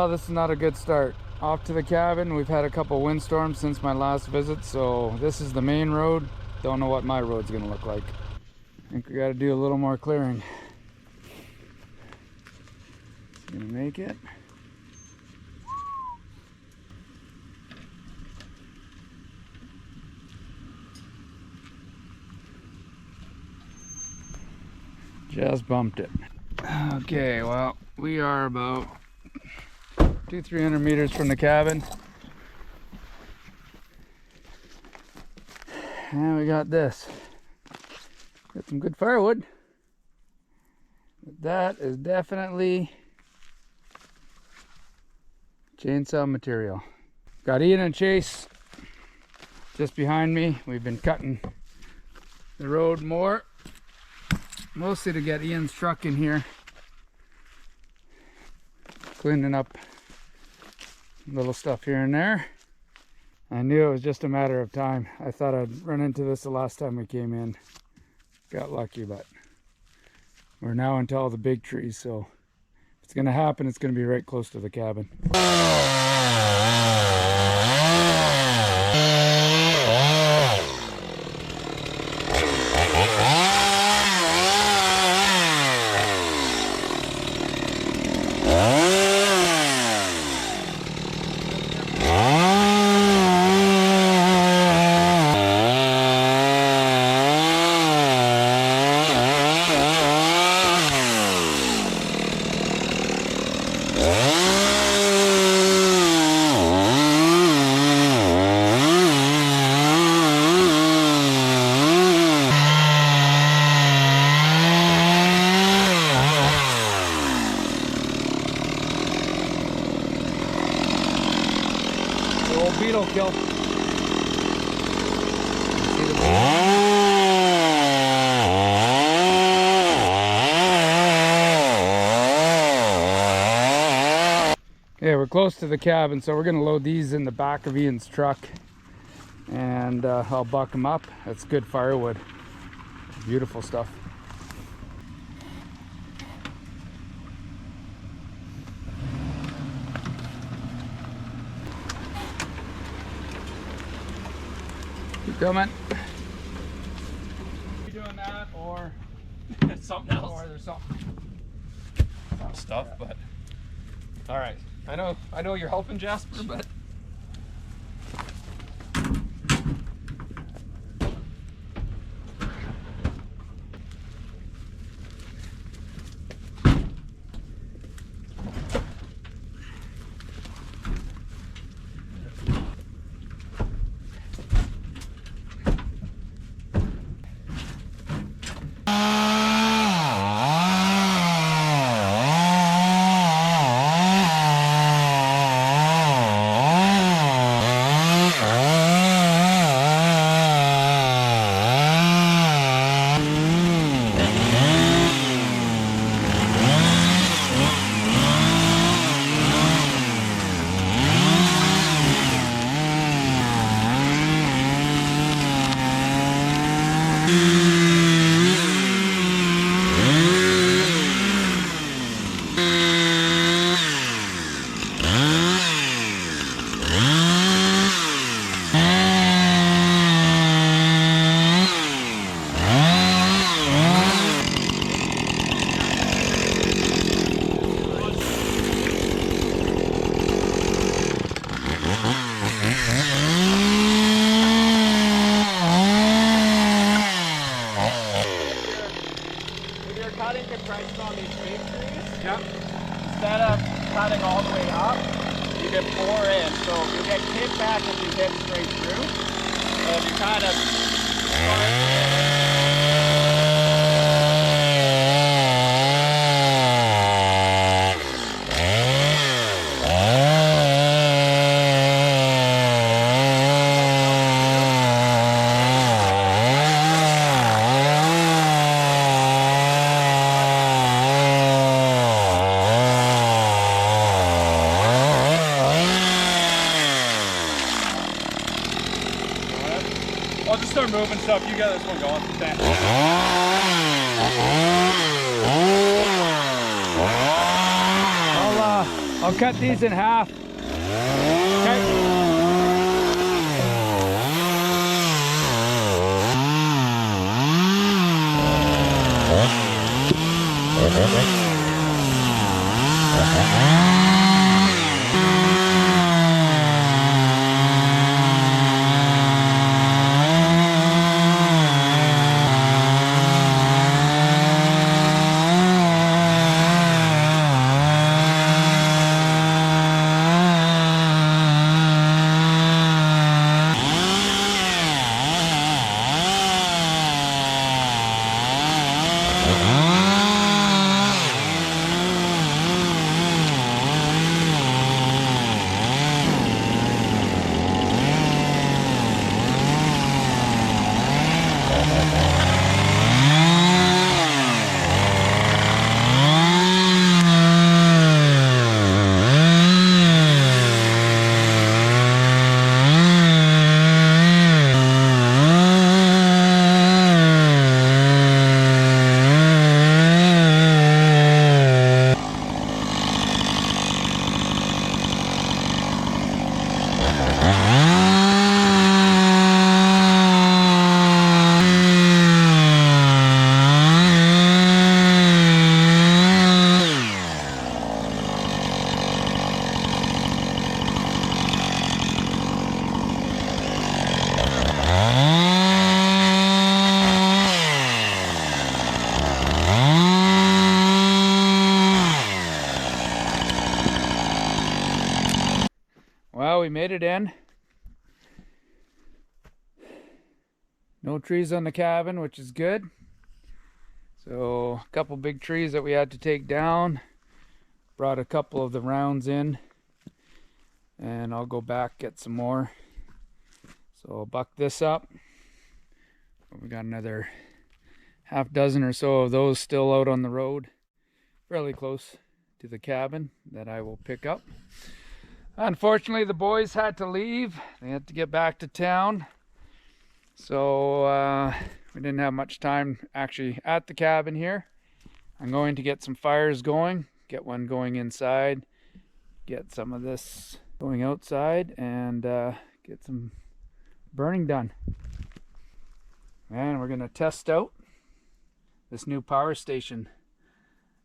Well, this is not a good start. Off to the cabin. We've had a couple windstorms since my last visit, so this is the main road. Don't know what my road's gonna look like. I think we gotta do a little more clearing. It's gonna make it. Just bumped it. Okay, well, we are about 200-300 meters from the cabin. And we got this. Got some good firewood. That is definitely chainsaw material. Got Ian and Chase just behind me. We've been cutting the road more, mostly to get Ian's truck in here, cleaning up little stuff here and there. I knew it was just a matter of time. I thought I'd run into this the last time we came in. Got lucky, but we're now into all the big trees, so if it's gonna happen, it's gonna be right close to the cabin. Beetle kill. Okay, we're close to the cabin, so we're gonna load these in the back of Ian's truck, and I'll buck them up. That's good firewood. Beautiful stuff. Keep coming. You doing that or something else? Or there's something Stuff, but all right. I know you're helping, Jasper, but instead of cutting all the way up, you can bore in. So you get kickback if you hit straight through. So if you kind of I'll just start moving stuff. You got this one going. I'll cut these in half. Okay. Well, we made it in. No trees on the cabin, which is good. So a couple big trees that we had to take down. Brought a couple of the rounds in, and I'll go back get some more. So I'll buck this up. We got another half dozen or so of those still out on the road, fairly close to the cabin, that I will pick up. Unfortunately, the boys had to leave. They had to get back to town. So we didn't have much time actually at the cabin here. I'm going to get some fires going, get one going inside, get some of this going outside, and get some burning done. And we're going to test out this new power station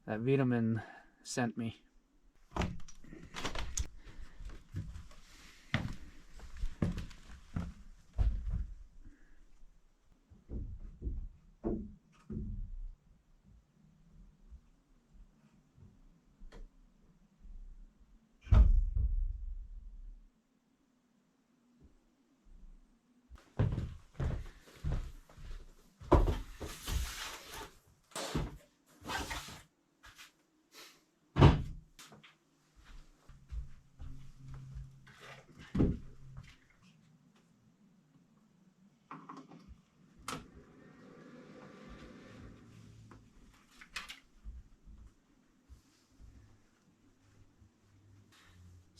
that Vitamin sent me.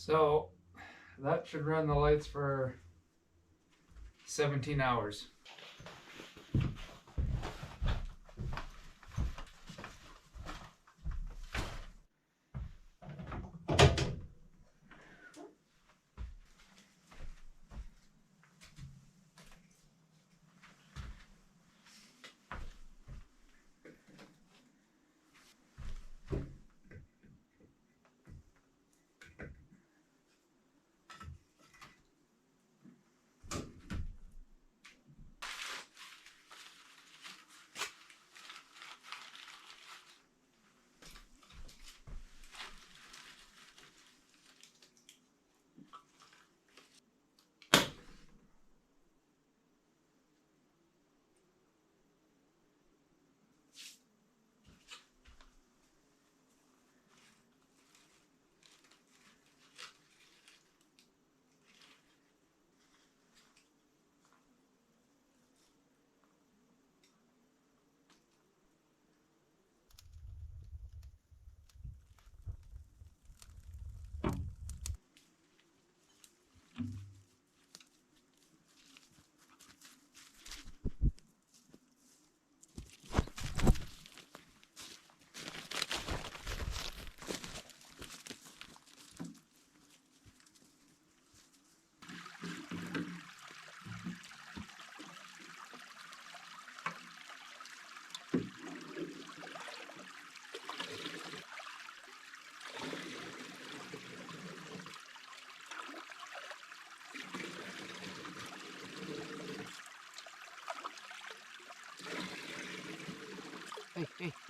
So that should run the lights for 17 hours.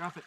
Drop it.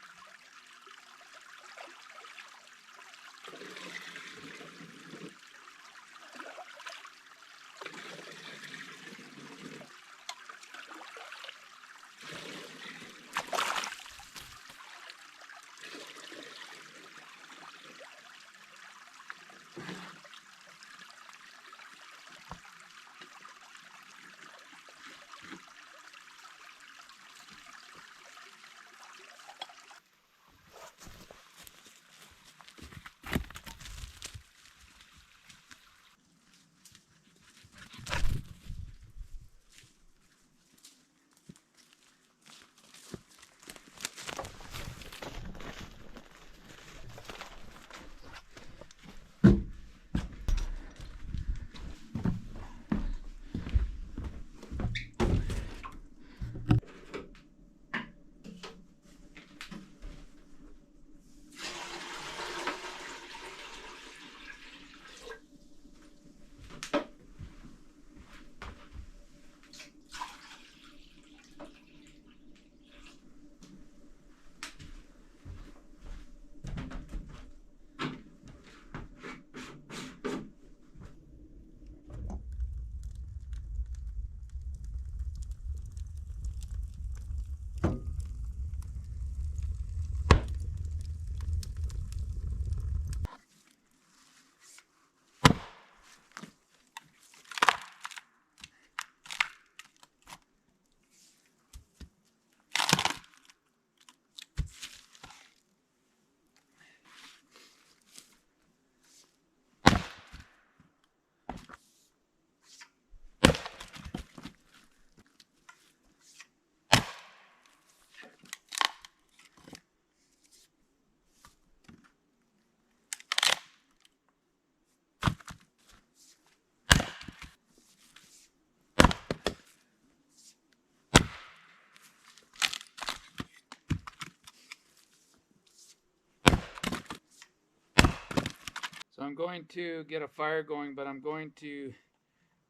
So I'm going to get a fire going, but I'm going to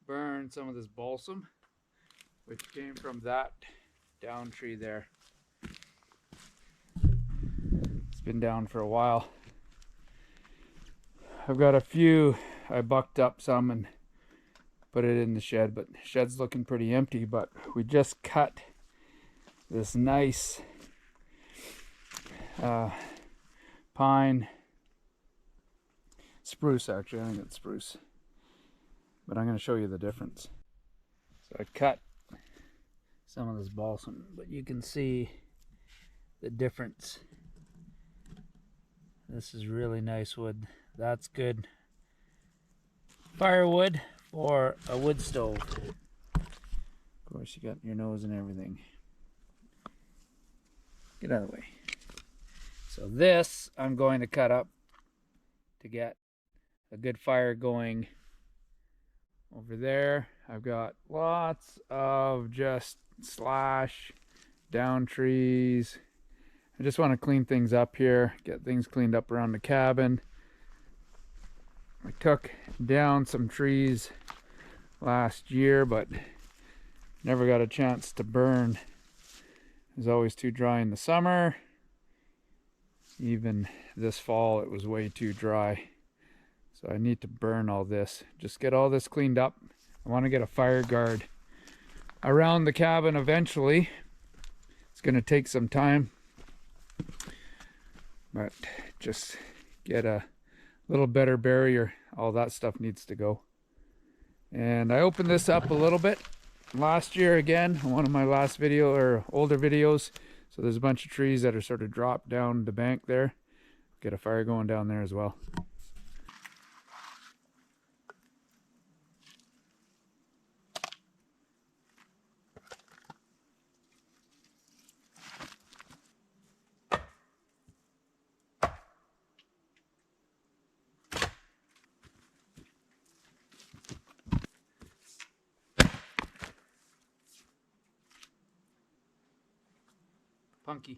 burn some of this balsam, which came from that down tree there. It's been down for a while. I've got a few, I bucked up some and put it in the shed, but the shed's looking pretty empty. But we just cut this nice pine, spruce actually, I think it's spruce, but I'm going to show you the difference. So I cut some of this balsam, but you can see the difference. This is really nice wood. That's good firewood for a wood stove. Of course, you got your nose and everything. Get out of the way. So this I'm going to cut up to get a good fire going. Over there I've got lots of just slash down trees. I just want to clean things up here, get things cleaned up around the cabin. I took down some trees last year, but never got a chance to burn. It was always too dry in the summer. Even this fall it was way too dry. So I need to burn all this. Just get all this cleaned up. I want to get a fire guard around the cabin eventually. It's going to take some time, but just get a little better barrier. All that stuff needs to go. And I opened this up a little bit last year again, one of my last video or older videos. So there's a bunch of trees that are sort of dropped down the bank there. Get a fire going down there as well. Punky.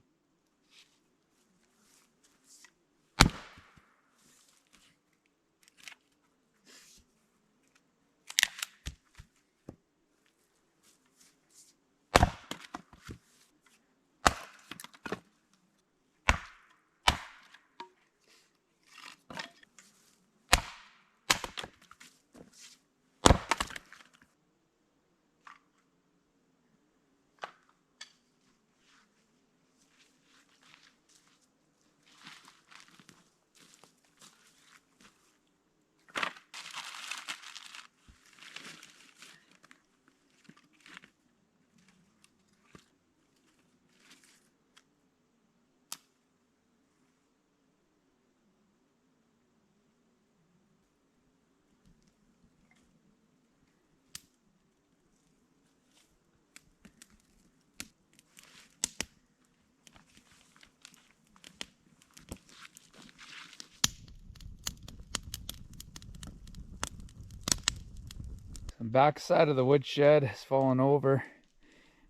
The back side of the woodshed has fallen over,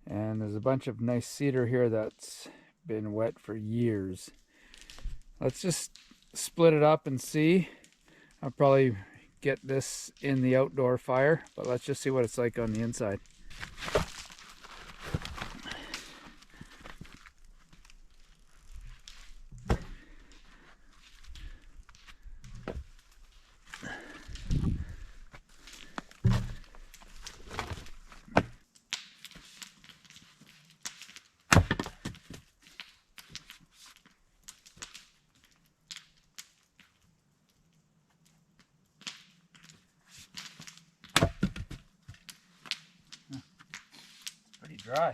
and there's a bunch of nice cedar here that's been wet for years. Let's just split it up and see. I'll probably get this in the outdoor fire, but let's just see what it's like on the inside. Pretty dry.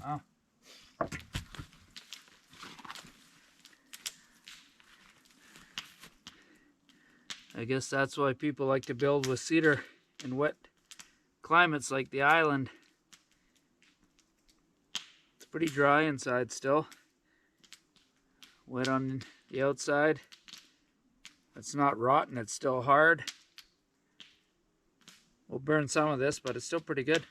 Wow. I guess that's why people like to build with cedar in wet climates like the island. It's pretty dry inside still. Wet on the outside. It's not rotten, it's still hard. We'll burn some of this, but it's still pretty good.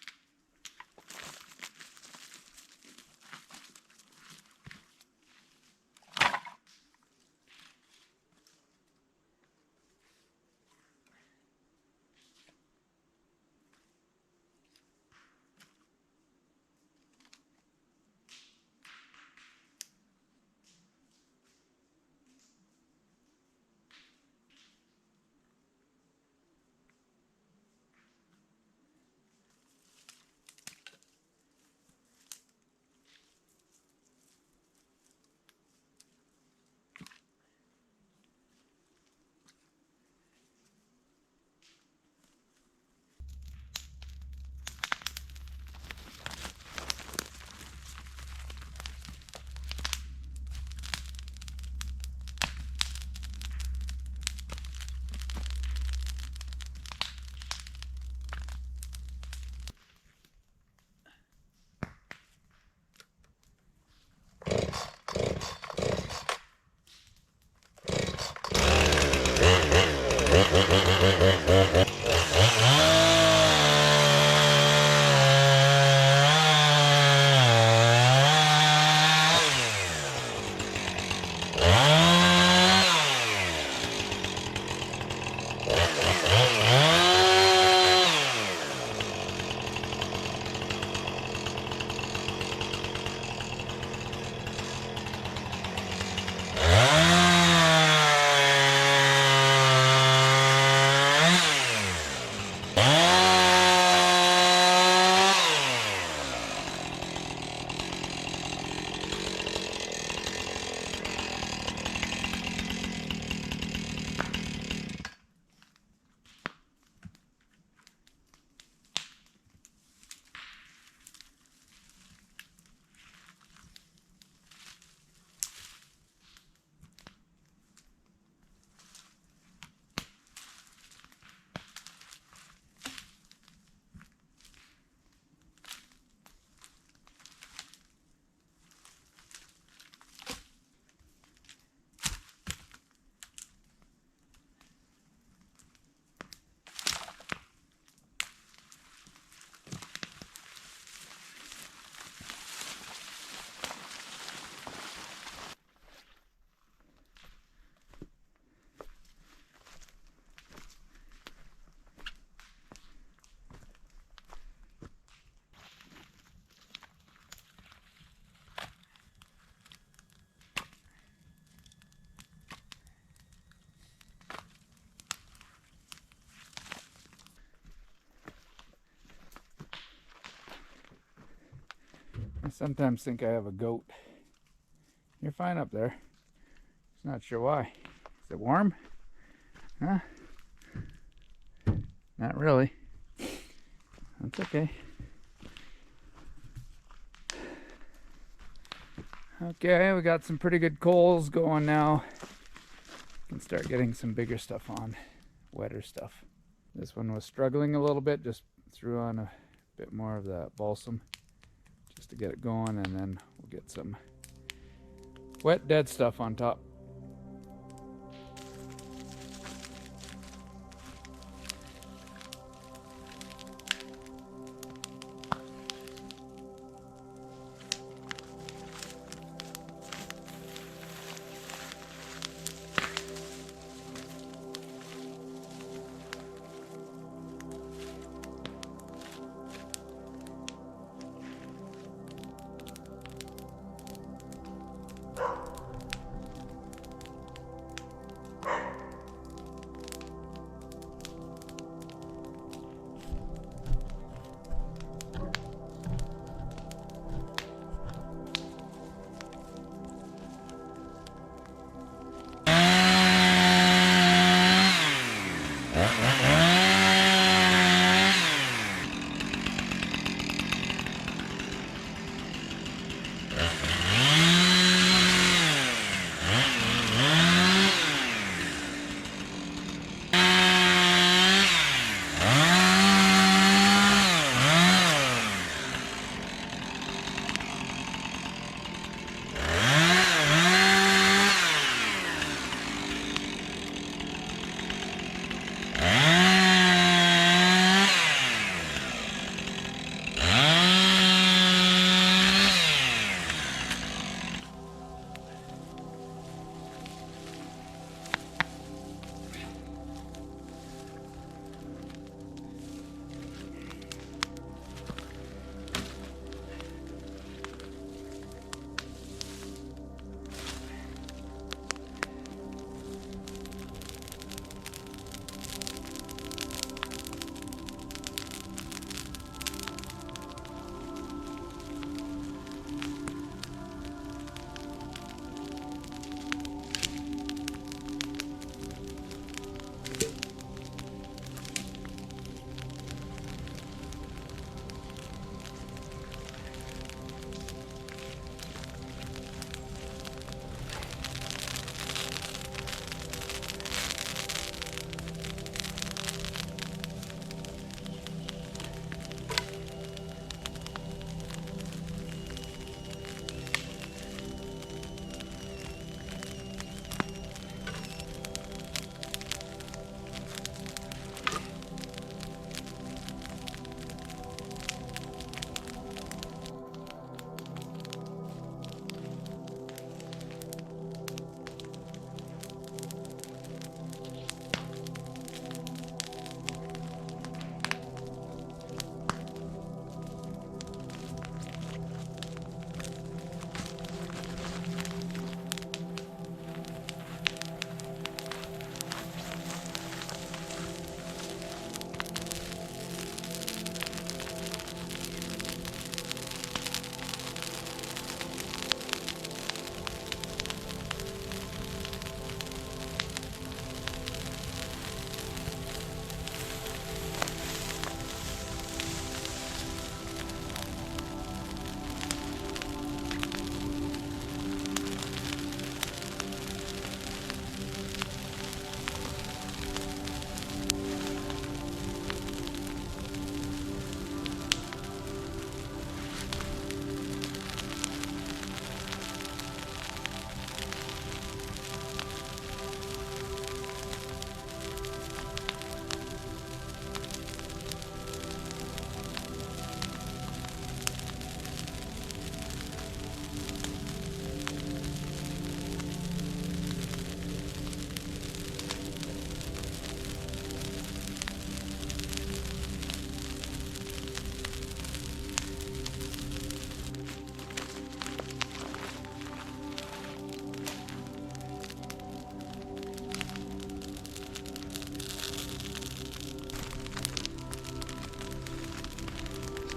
I sometimes think I have a goat. You're fine up there. Just not sure why. Is it warm? Huh? Not really. That's okay. Okay, we got some pretty good coals going now. Can start getting some bigger stuff on, wetter stuff. This one was struggling a little bit, just threw on a bit more of that balsam just to get it going, and then we'll get some wet dead stuff on top.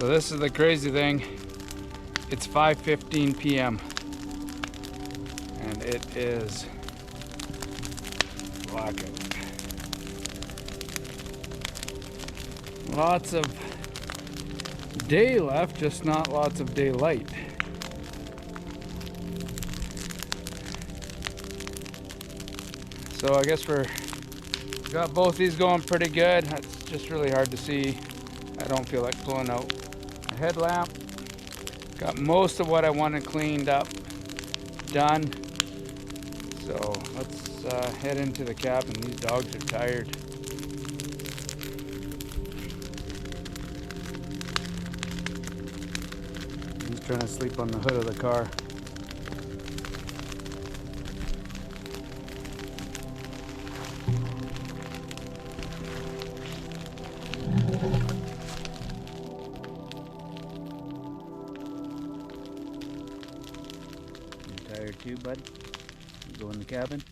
So this is the crazy thing. It's 5:15 p.m. and it is blackout. Lots of day left, just not lots of daylight. So I guess we're got both these going pretty good. It's just really hard to see. I don't feel like pulling out a headlamp. Got most of what I wanted cleaned up, done. So let's head into the cabin. These dogs are tired. He's trying to sleep on the hood of the car. You tired too, bud? You go in the cabin?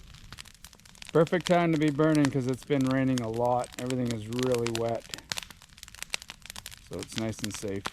Perfect time to be burning because it's been raining a lot. Everything is really wet. So it's nice and safe.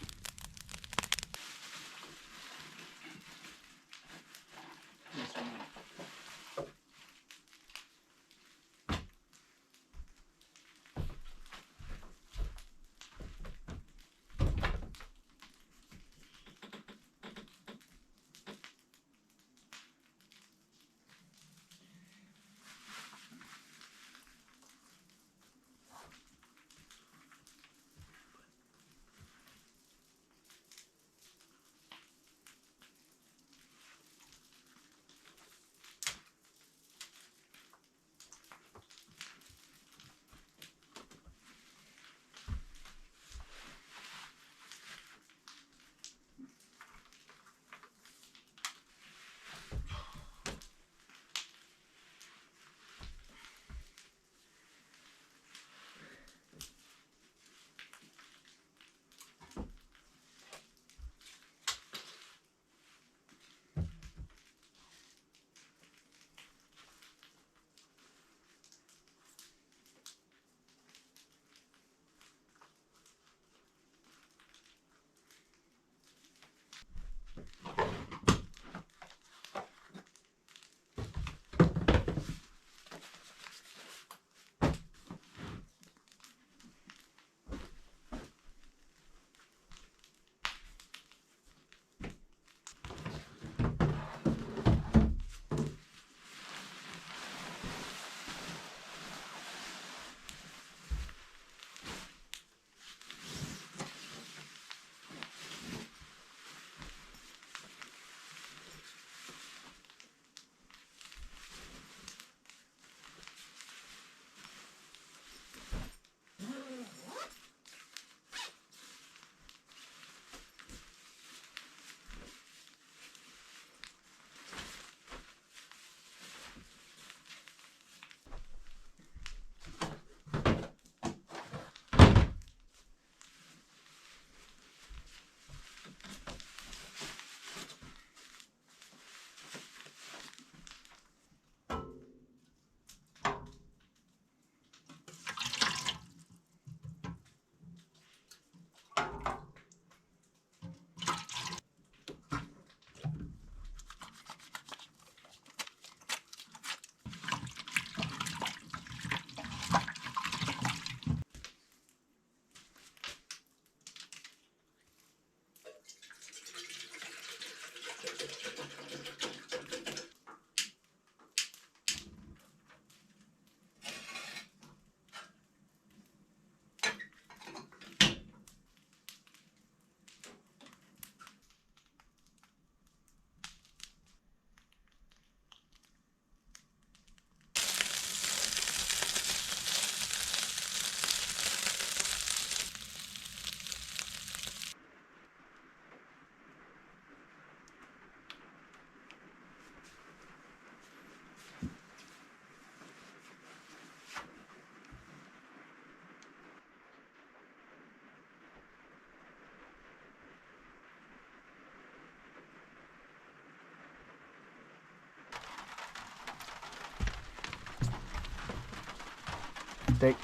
Take.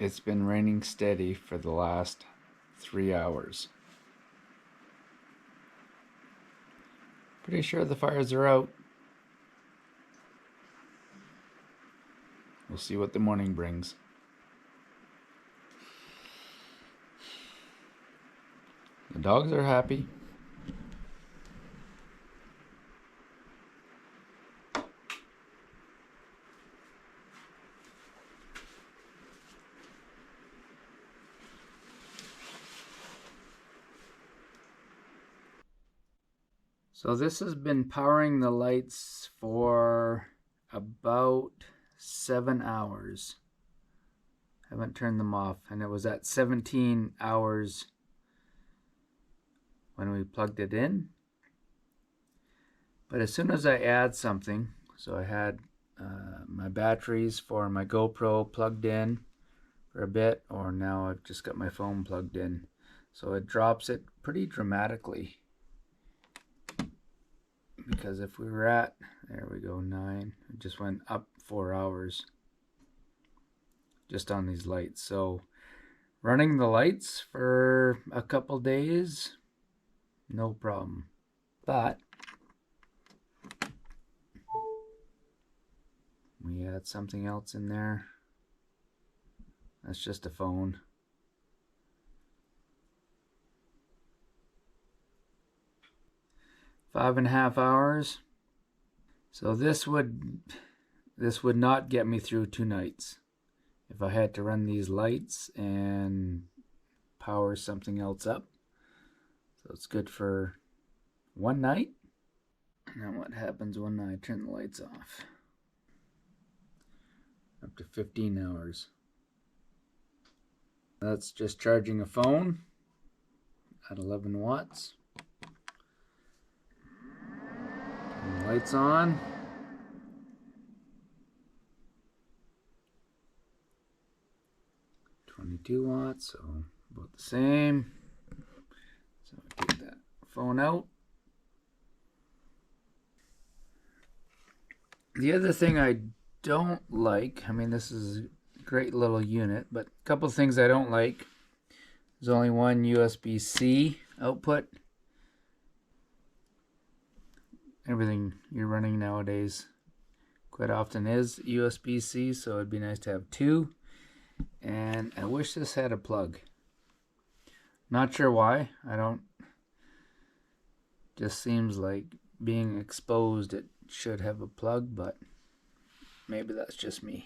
It's been raining steady for the last 3 hours. Pretty sure the fires are out. We'll see what the morning brings. The dogs are happy. So this has been powering the lights for about 7 hours. Haven't turned them off, and it was at 17 hours when we plugged it in. But as soon as I add something, so I had my batteries for my GoPro plugged in for a bit, or now I've just got my phone plugged in, so it drops it pretty dramatically. Because if we were at, there we go, 9, it just went up 4 hours just on these lights. So running the lights for a couple days, no problem. But we add something else in there. That's just a phone. Five and a half hours. So this would not get me through 2 nights if I had to run these lights and power something else up. So it's good for 1 night. And then what happens when I turn the lights off? Up to 15 hours. That's just charging a phone at 11 watts. Turn the lights on. .22 watts, so about the same. So take that phone out. The other thing I don't like, I mean, this is a great little unit, but a couple of things I don't like. There's only one USB-C output. Everything you're running nowadays quite often is USB-C, so it'd be nice to have 2. And I wish this had a plug. Not sure why. Just seems like being exposed it should have a plug, but maybe that's just me.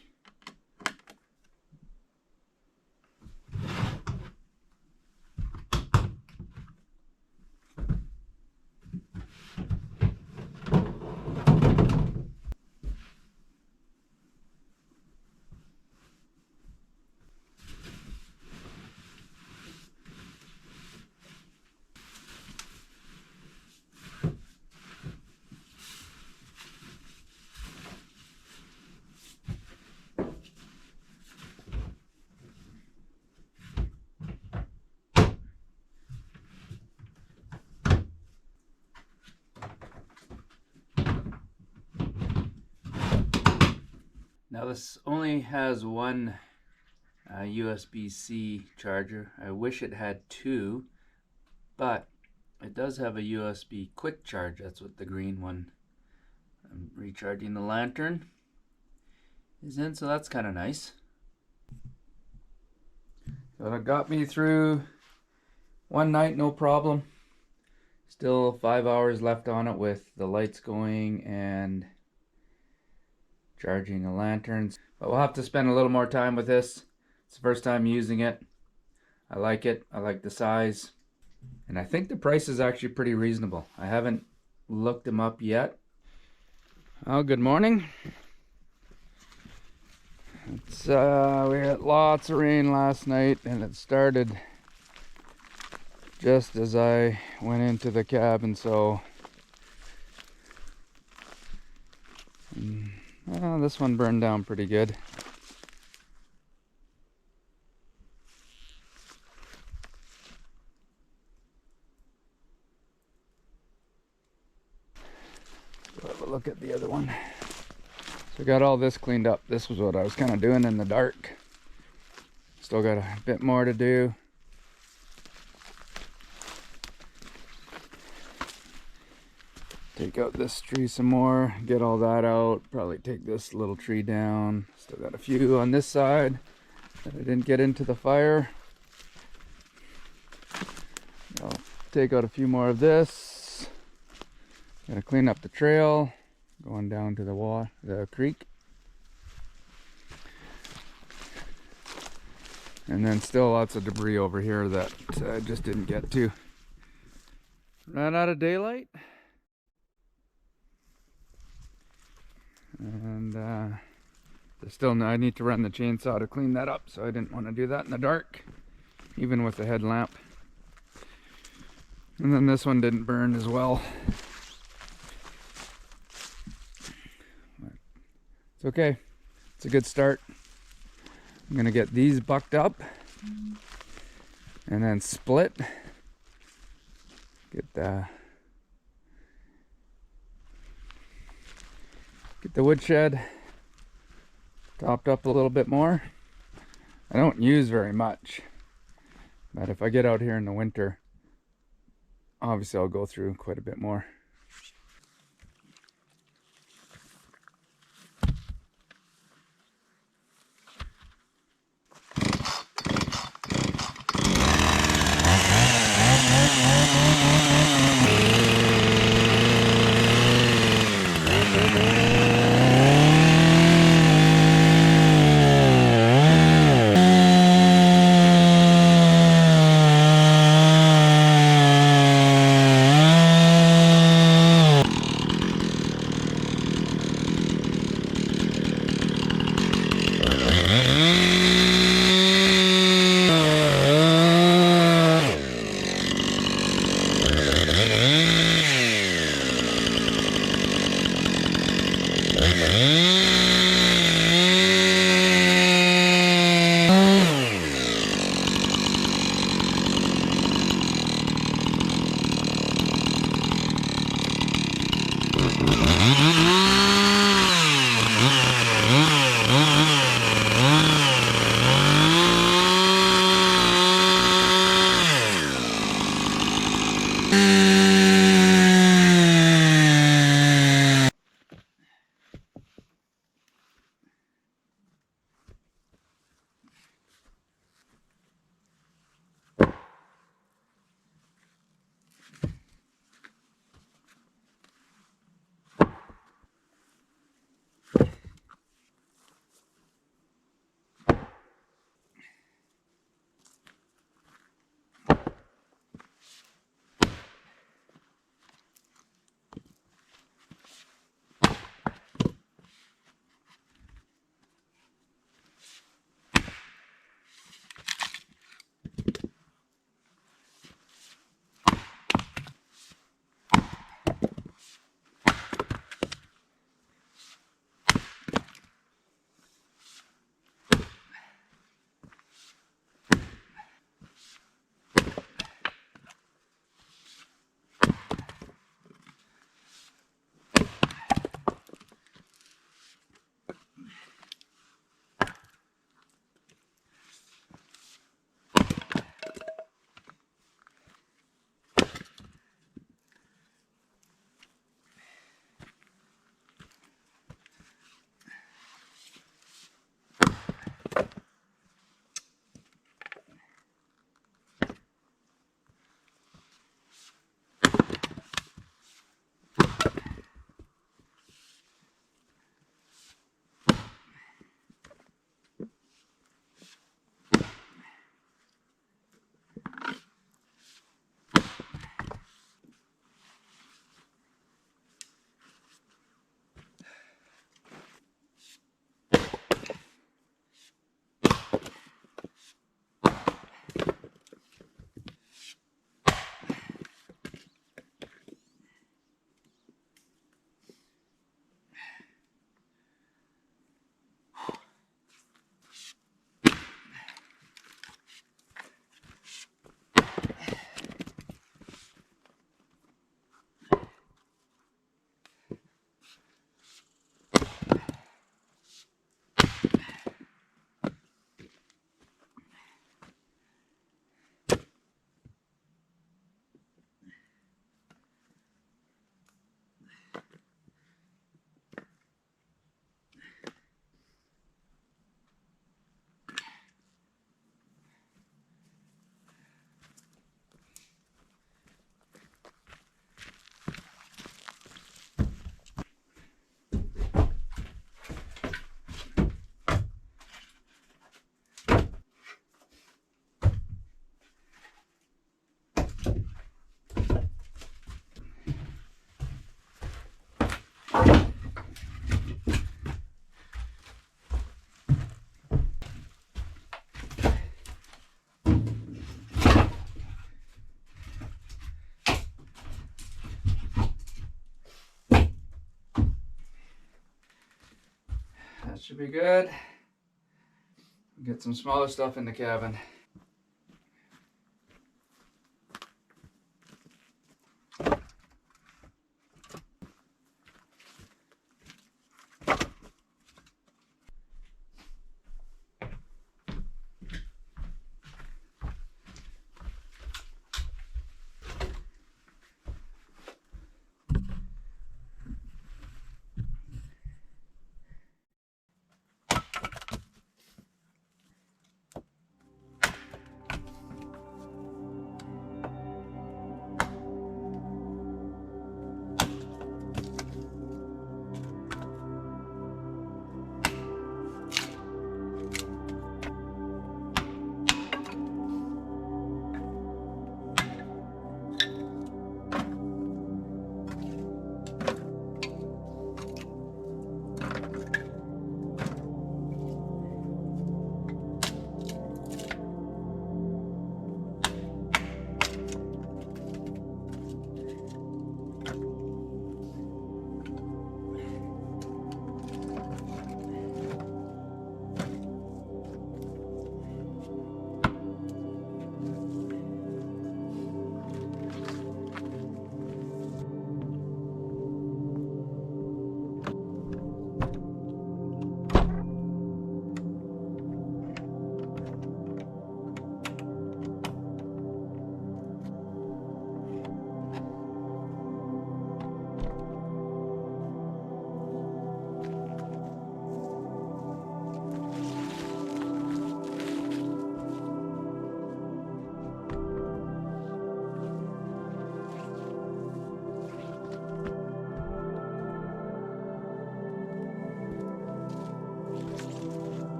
Now this only has one USB-C charger. I wish it had 2, but it does have a USB quick charge. That's what the green one I'm recharging the lantern is in, so that's kind of nice. So it got me through 1 night, no problem. Still 5 hours left on it with the lights going and charging a lantern. But we'll have to spend a little more time with this. It's the first time using it. I like it. I like the size. And I think the price is actually pretty reasonable. I haven't looked them up yet. Oh, good morning. We had lots of rain last night, and it started just as I went into the cabin, so this one burned down pretty good. Let's have a look at the other one. So I got all this cleaned up. This was what I was kind of doing in the dark. Still got a bit more to do. Take out this tree some more, get all that out. Probably take this little tree down. Still got a few on this side that I didn't get into the fire. I'll take out a few more of this. Gotta clean up the trail going down to the creek. And then still lots of debris over here that I just didn't get to. Ran out of daylight. And I need to run the chainsaw to clean that up, so I didn't want to do that in the dark, even with the headlamp. And then this one didn't burn as well. But it's okay. It's a good start. I'm gonna get these bucked up and then split. Get the woodshed topped up a little bit more. I don't use very much, but if I get out here in the winter, obviously I'll go through quite a bit more. should be good. Get some smaller stuff in the cabin.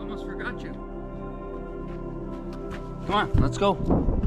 Almost forgot you. Come on, let's go.